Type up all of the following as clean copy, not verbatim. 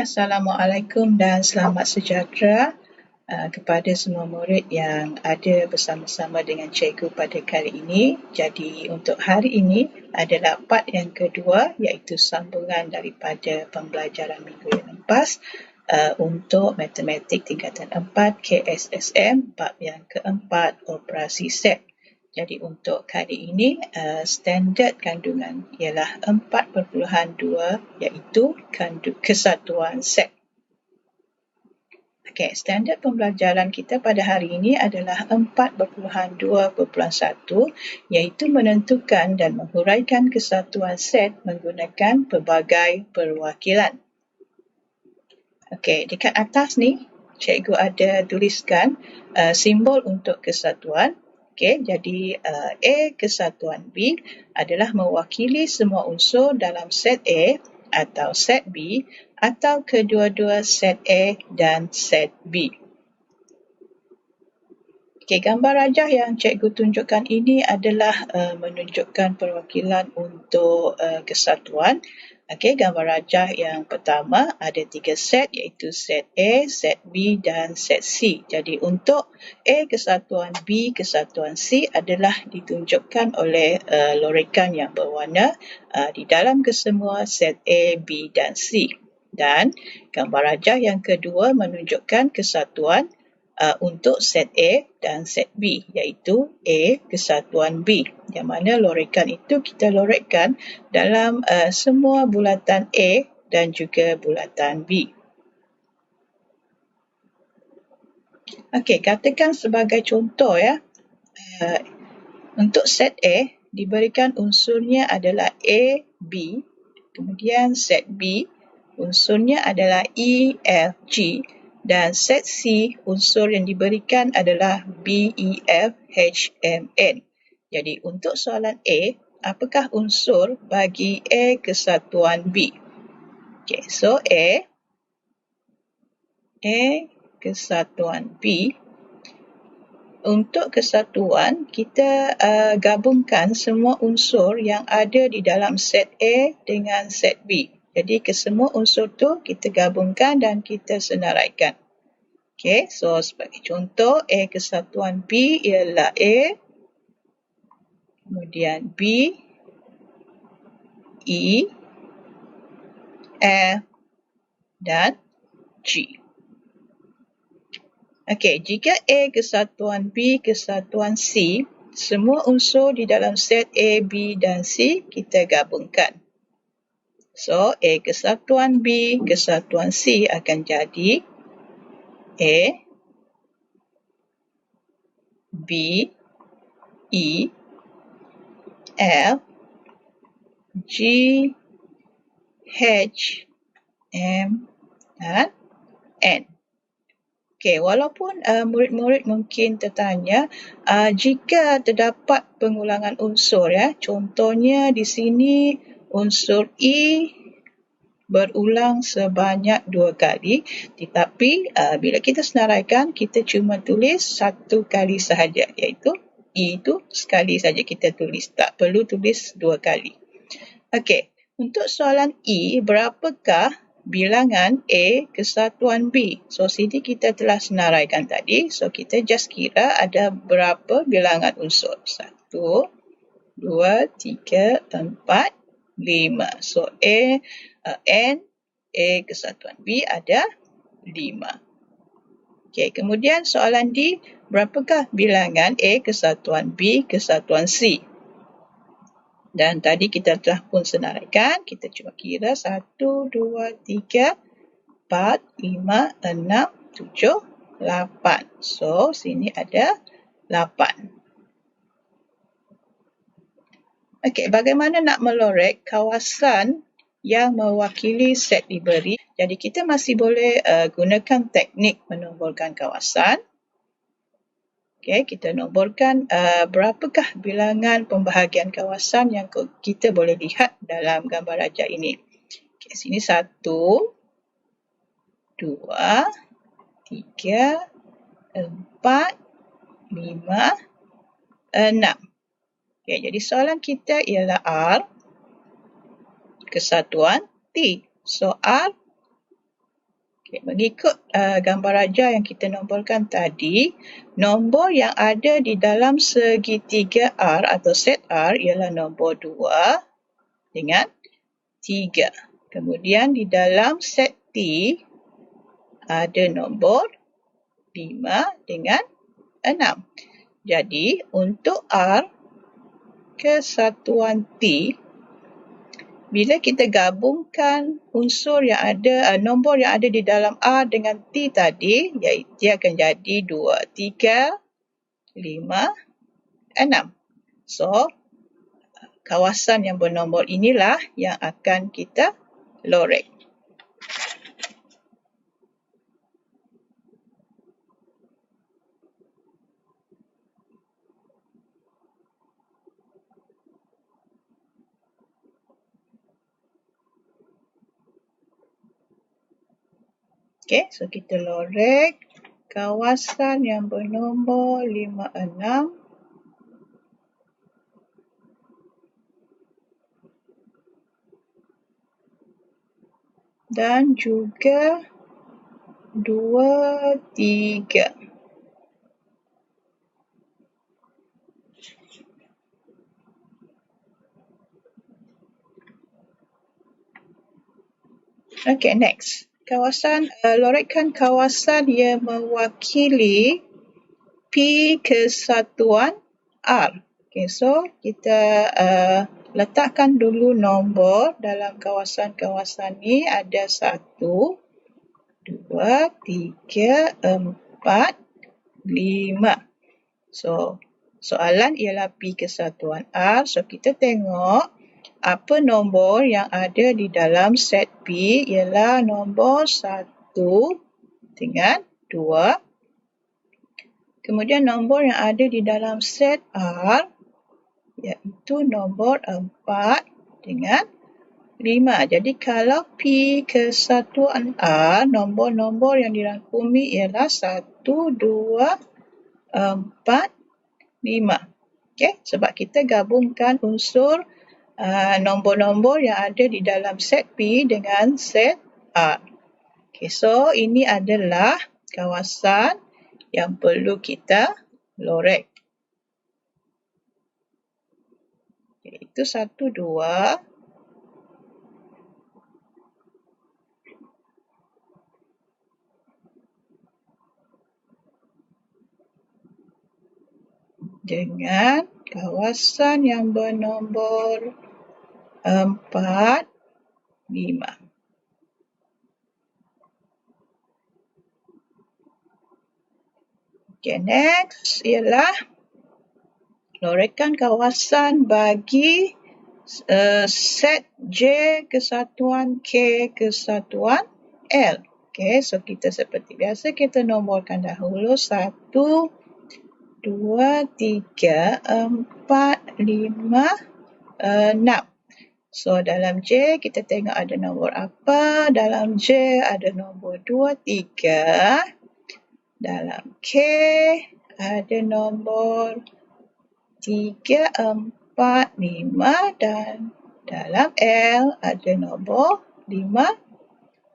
Assalamualaikum dan selamat sejahtera kepada semua murid yang ada bersama-sama dengan cikgu pada kali ini. Jadi untuk hari ini adalah part yang kedua, iaitu sambungan daripada pembelajaran minggu yang lepas untuk matematik tingkatan 4 KSSM bab yang keempat, operasi set. Jadi untuk kali ini standard kandungan ialah 4.2, iaitu kesatuan set. Okey, standard pembelajaran kita pada hari ini adalah 4.2.1, iaitu menentukan dan menghuraikan kesatuan set menggunakan pelbagai perwakilan. Okey, dekat atas ni cikgu ada tuliskan simbol untuk kesatuan. Okey, jadi A kesatuan B adalah mewakili semua unsur dalam set A atau set B atau kedua-dua set A dan set B. Okey, gambar rajah yang cikgu tunjukkan ini adalah menunjukkan perwakilan untuk kesatuan. Okey, gambar rajah yang pertama ada 3 set, iaitu set A, set B dan set C. Jadi untuk A kesatuan B kesatuan C adalah ditunjukkan oleh lorekan yang berwarna di dalam kesemua set A, B dan C. Dan gambar rajah yang kedua menunjukkan kesatuan untuk set A dan set B, iaitu A kesatuan B, yang mana lorekan itu kita lorekkan dalam semua bulatan A dan juga bulatan B. Okey, katakan sebagai contoh ya, untuk set A diberikan unsurnya adalah A, B, kemudian set B unsurnya adalah E, F, G, dan set C unsur yang diberikan adalah B, E, F, H, M, N. Jadi untuk soalan A, apakah unsur bagi A kesatuan B? Okay, so A kesatuan B. Untuk kesatuan, kita gabungkan semua unsur yang ada di dalam set A dengan set B. Jadi kesemua unsur tu kita gabungkan dan kita senaraikan. Okey, so sebagai contoh A kesatuan B ialah A, kemudian B, E, F dan G. Okey, jika A kesatuan B kesatuan C, semua unsur di dalam set A, B dan C kita gabungkan. So, A kesatuan B kesatuan C akan jadi A, B, E, F, G, H, M dan N. Okey, walaupun murid-murid mungkin tertanya jika terdapat pengulangan unsur ya, contohnya di sini unsur E berulang sebanyak 2 kali, tetapi bila kita senaraikan kita cuma tulis 1 kali sahaja, iaitu E itu sekali saja kita tulis, tak perlu tulis 2 kali. Okey, untuk soalan E, berapakah bilangan A kesatuan B? So, sini kita telah senaraikan tadi. So, kita just kira ada berapa bilangan unsur. 1, 2, 3, 4, 5. So, N A kesatuan B ada 5. Okey, kemudian soalan D, berapakah bilangan A kesatuan B kesatuan C? Dan tadi kita telah pun senaraikan, kita cuba kira 1, 2, 3, 4, 5, 6, 7, 8. So, sini ada 8. Okey, bagaimana nak melorek kawasan yang mewakili set diberi? Jadi, kita masih boleh gunakan teknik menomborkan kawasan. Okey, kita nomborkan berapakah bilangan pembahagian kawasan yang kita boleh lihat dalam gambar rajah ini. Okey, sini 1, 2, 3, 4, 5, 6. Okey, jadi soalan kita ialah R kesatuan T. So, R Okay, mengikut gambar raja yang kita nomborkan tadi, nombor yang ada di dalam segitiga R atau set R ialah nombor 2 dengan 3. Kemudian di dalam set T ada nombor 5 dengan 6. Jadi untuk R kesatuan T, bila kita gabungkan unsur yang ada, nombor yang ada di dalam R dengan T tadi, iaitu dia akan jadi 2, 3, 5, 6. So, kawasan yang bernombor inilah yang akan kita lorek. Okay, so kita lorek kawasan yang bernombor 5, 6. Dan juga 2, 3. Okay, next. Lorekkan kawasan yang mewakili P kesatuan R. Okay, so kita letakkan dulu nombor dalam kawasan-kawasan ni. Ada 1, 2, 3, 4, 5. So, soalan ialah P kesatuan R. So, kita tengok apa nombor yang ada di dalam set P ialah nombor 1 dengan 2. Kemudian nombor yang ada di dalam set R iaitu nombor 4 dengan 5. Jadi kalau P kesatuan R, nombor-nombor yang dirangkumi ialah 1, 2, 4, 5. Okay, sebab kita gabungkan unsur nombor-nombor yang ada di dalam set P dengan set R. Okay, so ini adalah kawasan yang perlu kita lorek. Iaitu 1, 2, dengan kawasan yang bernombor 4, 5. Okay, next ialah lorekan kawasan bagi set J kesatuan K kesatuan L. Okay, so kita seperti biasa kita nomborkan dahulu 1, 2, 3, 4, 5, 6. So, dalam J kita tengok ada nombor apa. Dalam J ada nombor 2, 3. Dalam K ada nombor 3, 4, 5. Dan dalam L ada nombor 5,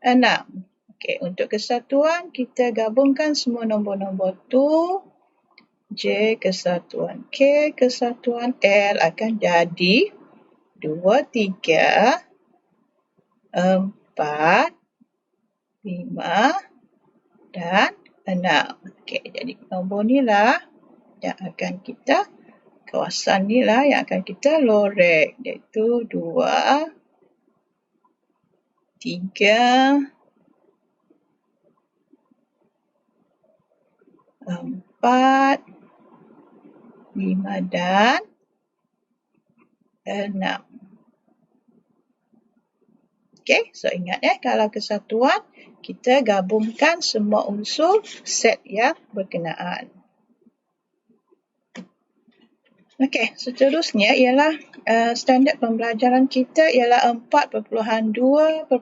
6. Okay, untuk kesatuan kita gabungkan semua nombor-nombor tu. J kesatuan K kesatuan L akan jadi 2, 3, 4, 5 dan 6. Okey, jadi nombor ni lah yang akan kita, kawasan ni lah yang akan kita lorek, iaitu 2, 3, 4, 5 dan 6. Okey, so ingat kalau kesatuan kita gabungkan semua unsur set yang berkenaan. Okey, seterusnya ialah standard pembelajaran kita ialah 4.2.2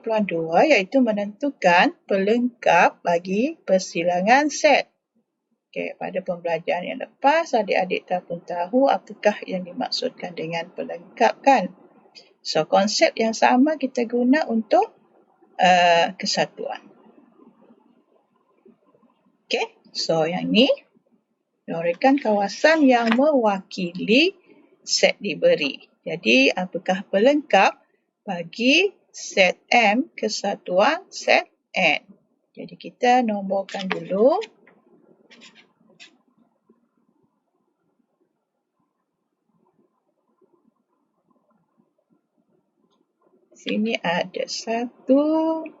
iaitu menentukan pelengkap bagi persilangan set. Okey, pada pembelajaran yang lepas adik-adik dah pun tahu apakah yang dimaksudkan dengan pelengkap kan. So, konsep yang sama kita guna untuk kesatuan. Okey, so yang ni lorekan kawasan yang mewakili set diberi. Jadi, apakah pelengkap bagi set M kesatuan set N? Jadi, kita nomborkan dulu. Sini ada 1, 2,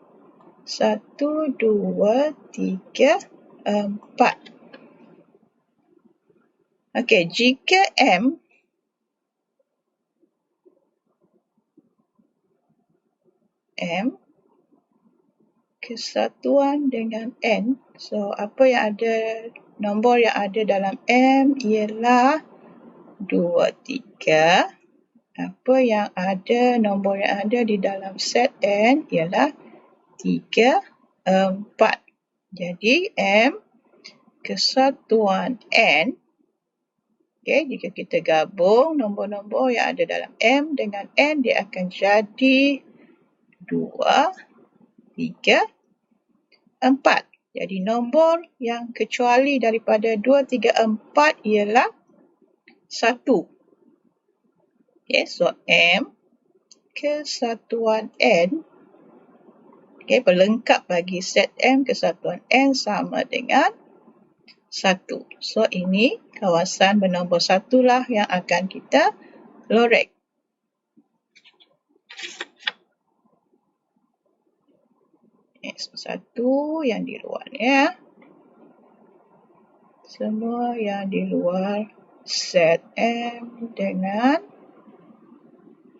3, 4. Okey, jika M kesatuan dengan N, so apa yang ada, nombor yang ada dalam M ialah 2, 3. Apa yang ada, nombor yang ada di dalam set N ialah 3, 4. Jadi M kesatuan N, okay, jika kita gabung nombor-nombor yang ada dalam M dengan N, dia akan jadi 2, 3, 4. Jadi nombor yang kecuali daripada 2, 3, 4 ialah 1. Okay, so M kesatuan N, okay, pelengkap bagi set M kesatuan N sama dengan 1. So ini kawasan bernombor 1 lah yang akan kita lorek. Okay, so 1 yang di luar ya. Semua yang di luar set M dengan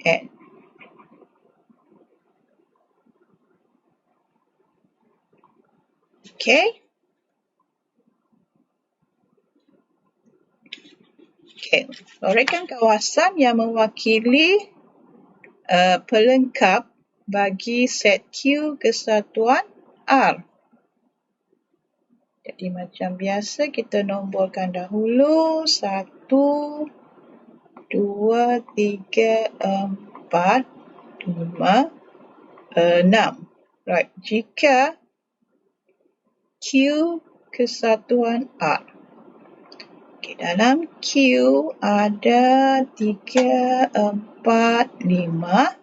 N. Okay. Okay. Lorekan kawasan yang mewakili pelengkap bagi set Q kesatuan R. Jadi macam biasa kita nomborkan dahulu 1, 2, 3, 4, 5, 6. Right, jika Q kesatuan R. Okay, dalam Q ada 3, 4, 5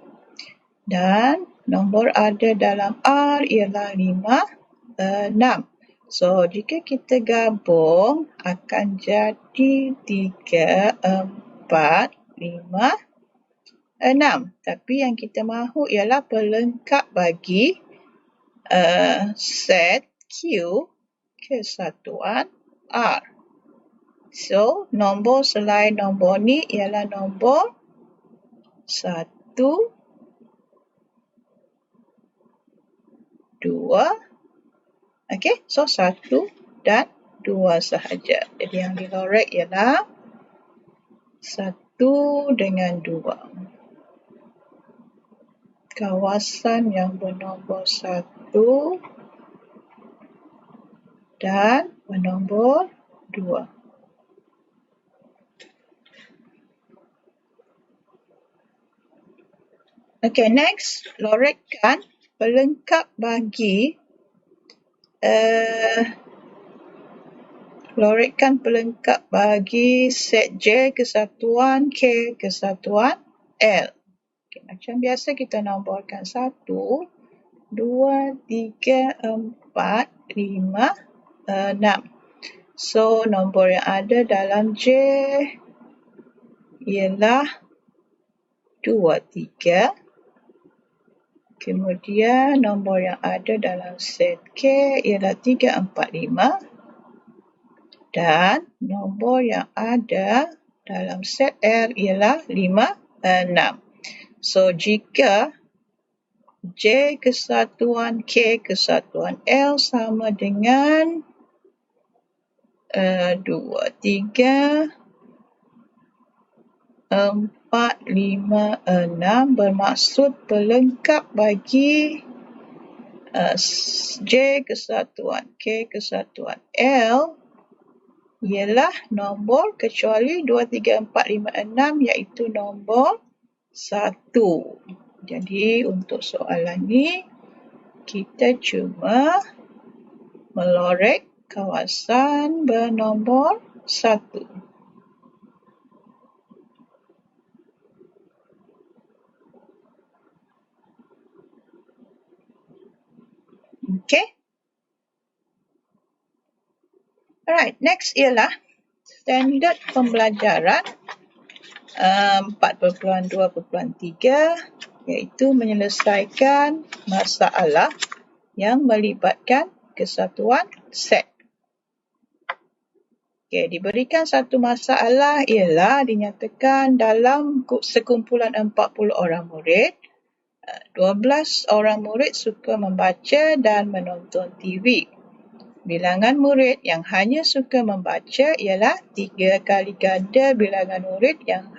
dan nombor ada dalam R ialah 5, 6. So, jika kita gabung akan jadi 3, 4, 5, 6. Tapi yang kita mahu ialah pelengkap bagi set Q kesatuan R. So, nombor selain nombor ni ialah nombor 1, 2. Okey, so 1 dan 2 sahaja. Jadi yang dilorek ialah 1 dengan 2. Kawasan yang bernombor 1 dan bernombor 2. Okay, next, lorekan pelengkap bagi set J kesatuan K kesatuan L. Okay, macam biasa kita nomborkan 1, 2, 3, 4, 5, 6. So, nombor yang ada dalam J ialah 2, 3. Kemudian nombor yang ada dalam set K ialah 3, 4, 5. Dan nombor yang ada dalam set L ialah 5, 6. So, jika J kesatuan K kesatuan L sama dengan 2, 3, 4, 5, 6 bermaksud pelengkap bagi J kesatuan K kesatuan L ialah nombor kecuali 2, 3, 4, 5, 6 iaitu nombor 1. Jadi untuk soalan ni kita cuma melorek kawasan bernombor 1. Okey. Alright, next ialah standard pembelajaran 4.2.3, iaitu menyelesaikan masalah yang melibatkan kesatuan set. Okay, diberikan satu masalah ialah dinyatakan dalam sekumpulan 40 orang murid, 12 orang murid suka membaca dan menonton TV. Bilangan murid yang hanya suka membaca ialah 3 kali ganda bilangan murid yang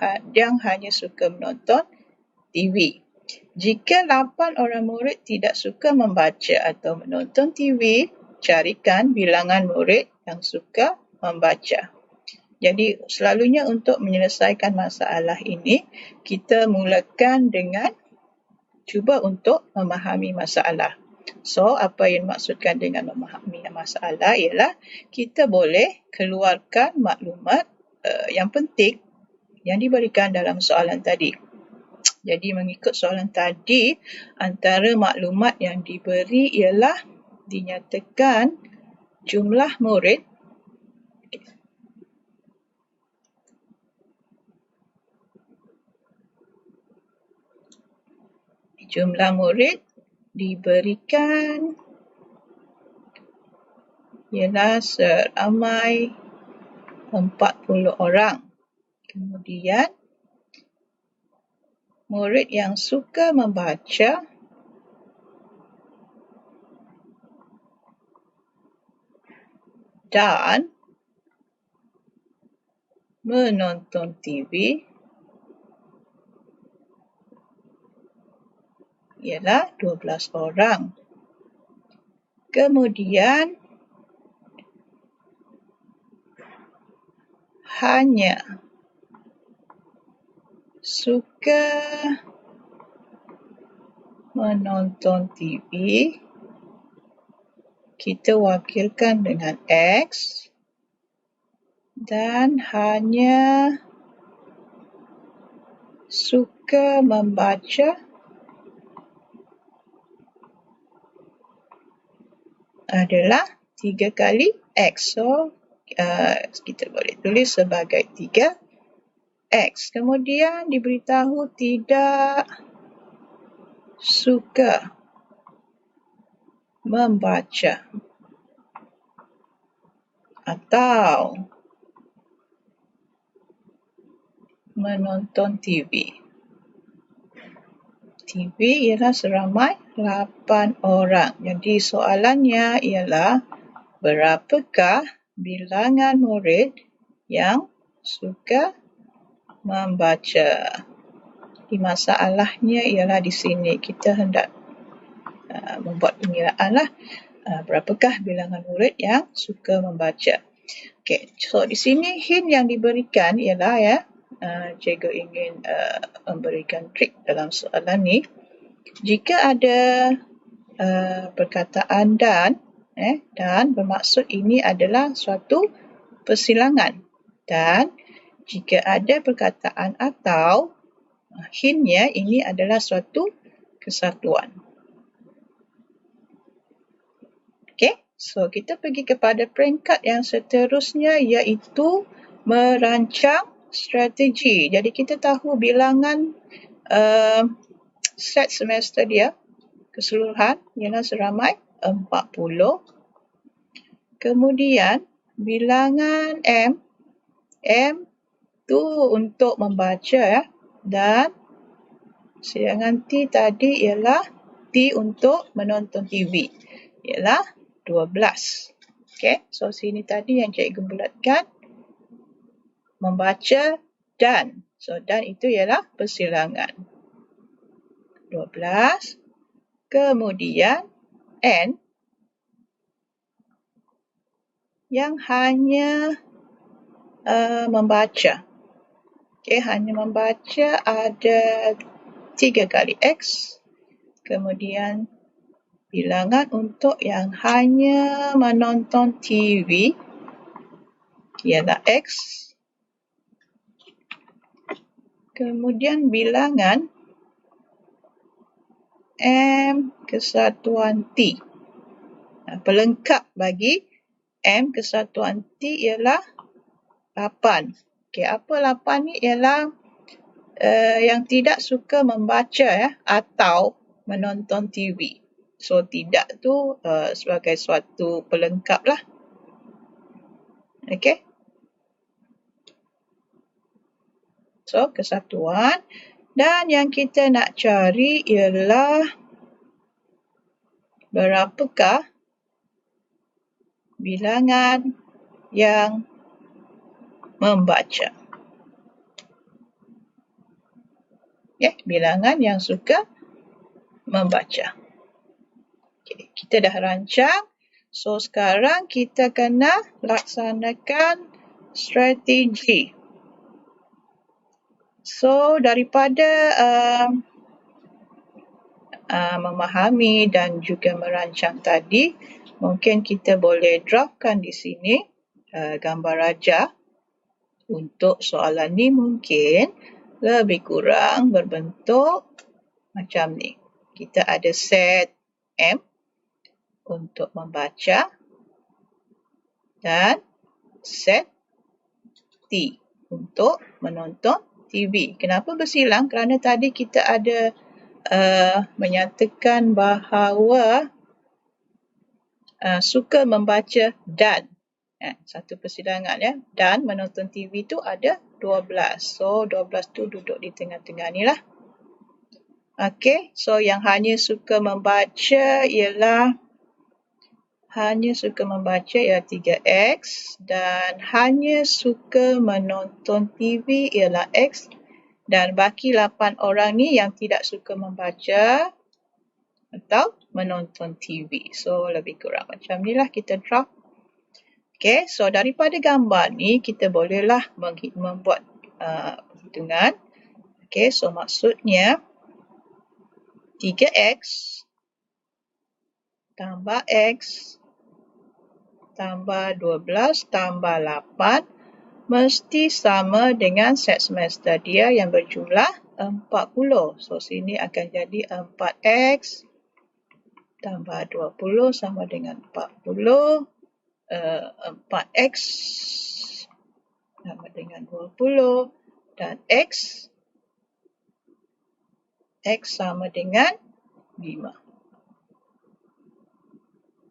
hanya suka menonton TV. Jika 8 orang murid tidak suka membaca atau menonton TV, carikan bilangan murid yang suka membaca. Jadi selalunya untuk menyelesaikan masalah ini, kita mulakan dengan cuba untuk memahami masalah. So, apa yang dimaksudkan dengan memahami masalah ialah kita boleh keluarkan maklumat yang penting yang diberikan dalam soalan tadi. Jadi mengikut soalan tadi, antara maklumat yang diberi ialah dinyatakan jumlah murid diberikan ialah seramai 40 orang. Kemudian, murid yang suka membaca dan menonton TV ialah 12 orang. Kemudian, hanya suka menonton TV, kita wakilkan dengan X, dan hanya suka membaca adalah 3 kali X. So, kita boleh tulis sebagai 3X. Kemudian diberitahu tidak suka membaca atau menonton TV. TV ialah seramai 8 orang. Jadi soalannya ialah berapakah bilangan murid yang suka membaca. Di masalahnya ialah di sini kita hendak membuat pengiraan lah. Berapakah bilangan murid yang suka membaca. Okay, so di sini hint yang diberikan ialah cikgu ingin memberikan trik dalam soalan ni. Jika ada perkataan dan bermaksud ini adalah suatu persilangan. Dan jika ada perkataan atau, hintnya ini adalah suatu kesatuan. Okay, so kita pergi kepada peringkat yang seterusnya iaitu merancang strategi. Jadi kita tahu bilangan set semester dia keseluruhan ialah seramai 40. Kemudian bilangan M tu untuk membaca dan sedangkan T tadi ialah T untuk menonton TV ialah 12. Okay, so sini tadi yang cikgu bulatkan membaca dan. So dan itu ialah persilangan. 12. Kemudian N yang hanya membaca. Okay, hanya membaca ada 3 kali X. Kemudian bilangan untuk yang hanya menonton TV ialah X. Kemudian bilangan M kesatuan T. Pelengkap bagi M kesatuan T ialah 8. Okey, apa 8 ni? Ialah yang tidak suka membaca atau menonton TV. So, tidak tu sebagai suatu pelengkap lah. Okey. So, kesatuan. Dan yang kita nak cari ialah berapakah bilangan yang membaca. Bilangan yang suka membaca. Okay, kita dah rancang. So, sekarang kita kena laksanakan strategi. So, daripada memahami dan juga merancang tadi, mungkin kita boleh draftkan di sini gambar raja. Untuk soalan ni mungkin lebih kurang berbentuk macam ni. Kita ada set M untuk membaca dan set T untuk menonton TV. Kenapa bersilang? Kerana tadi kita ada menyatakan bahawa suka membaca dan satu persilangan dan menonton TV tu ada 12. So 12 tu duduk di tengah-tengah ni lah. Okey, so yang hanya suka membaca ialah 3X dan hanya suka menonton TV ialah X dan baki 8 orang ni yang tidak suka membaca atau menonton TV. So lebih kurang macam ni lah kita draft. Okay, so daripada gambar ni kita bolehlah membuat hitungan. Okay, so maksudnya 3X tambah X tambah 12 tambah 8 mesti sama dengan set semester dia yang berjumlah 40. So sini akan jadi 4X tambah 20 sama dengan 40. 4X sama dengan 20 dan X sama dengan 5.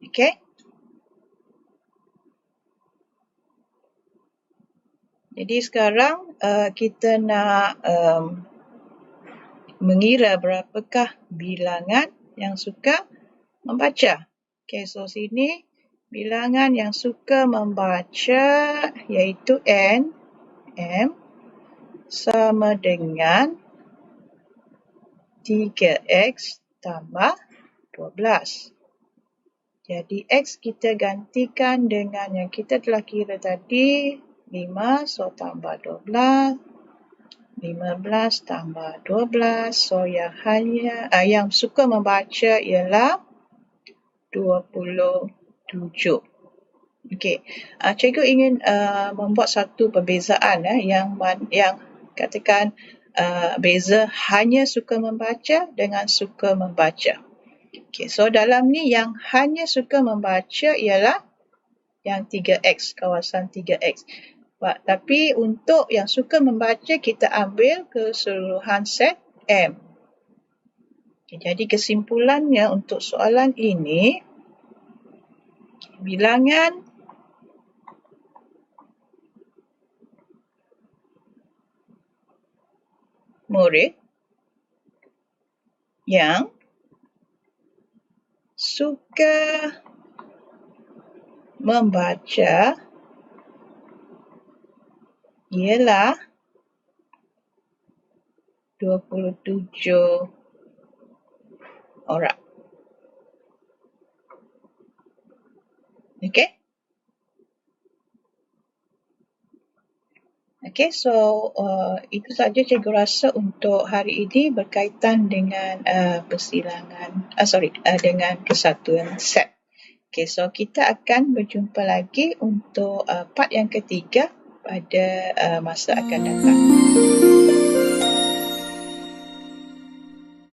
Okey. Jadi sekarang kita nak mengira berapakah bilangan yang suka membaca. Okey, so sini bilangan yang suka membaca iaitu M sama dengan 3X tambah 12. Jadi X kita gantikan dengan yang kita telah kira tadi, 5, so tambah 12. 15 tambah 12, so yang suka membaca ialah 27. Okey, cikgu ingin membuat satu perbezaan yang katakan beza hanya suka membaca dengan suka membaca. Okey, so dalam ni yang hanya suka membaca ialah yang 3X, kawasan 3X. Tapi untuk yang suka membaca kita ambil keseluruhan set M. Okay, jadi kesimpulannya untuk soalan ini, bilangan murid yang suka membaca ialah 27 orang. Okey? Okey, so itu saja cikgu rasa untuk hari ini berkaitan dengan persilangan, dengan kesatuan set. Okey, so kita akan berjumpa lagi untuk part yang ketiga pada masa akan datang.